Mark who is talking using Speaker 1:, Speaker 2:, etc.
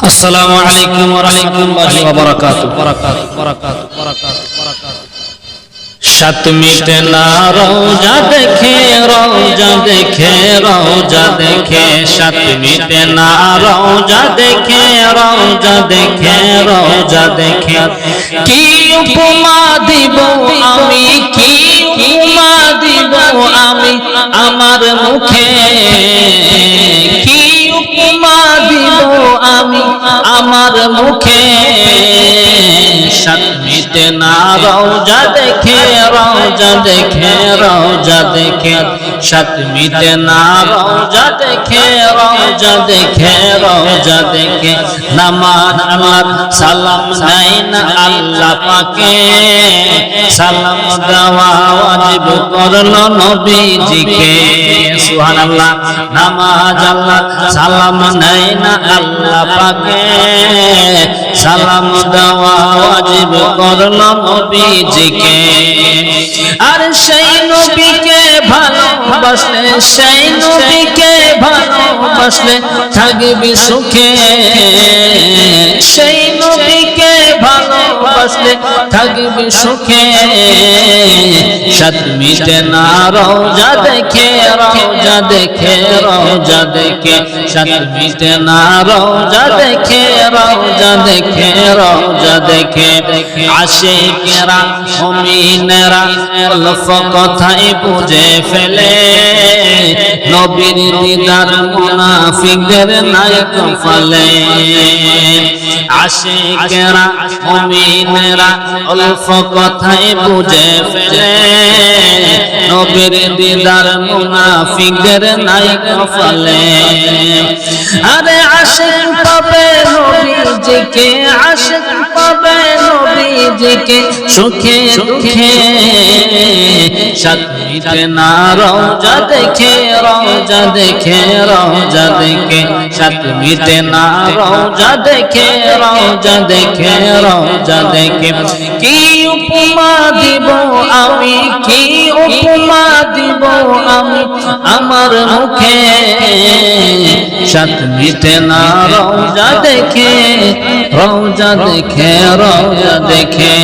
Speaker 1: আসসালামু আলাইকুম ওয়া রাহমাতুল্লাহি ওয়া বারাকাতুহু। সাত মিটে না রওজা দেখে, রওজা দেখে, রওজা দেখে, সাত মিটে না রওজা দেখে, রওজা দেখে, রওজা দেখে। কি উপমা দিব আমি, কি উপমা দিব আমি আমার মুখে, কি উপমা দিব আমি আমার মুখে। সাত মিটে না রওজা দেখে, রওজা দেখে, রওজা দেখে, সাত মিটে না রওজা দেখে, রওজা দেখে, রওজা দেখে। নামাজ আমার সালাম নাই না আল্লাহ পাকে, সালাম দেওয়া ওয়াজিব করলো নবীজিকে। সুবহানাল্লাহ। নামাজ আল্লাহ সালাম নাই না আল্লাহ পাকে, সালাম দেওয়া ওয়াজিব করলো নবীজিকে। আর সেই নবীকে ভালোবাসলে, সেই নবীকে ভালোবাসলে থাকবি সুখে, সেই নবীকে ভালোবাসলে থাকবি সুখে। সাত মিটে না রওজা দেখে, রওজা দেখে, রওজা দেখে, সাত মিটে না রওজা দেখে, রওজা দেখে, রওজা দেখে। আশিকেরা মুমিনেরা অল্প কথাই বুঝে ফেলে, নবীর দিদার মুনাফিকদের নাই কপালে। আশিকেরা মুমিনেরা অল্প কথাই বুঝে ফেলে, নবীর দিদার মুনাফিকদের নাই কপালে। আরে আশিক পাবে নবীজিকে, আশিক পাবে নবীজিকে সুখে দুঃখে। সাত মিটে না রওজা দেখে, রওজা দেখে, রওজা দেখে, সাত মিটে না রওজা দেখে, রওজা দেখে, রওজা দেখে। কি উপমা দিব আমি, কি উপমা দিব আমি আমার মুখে। সাত মিটে না রওজা দেখে, রওজা দেখে, রওজা দেখে।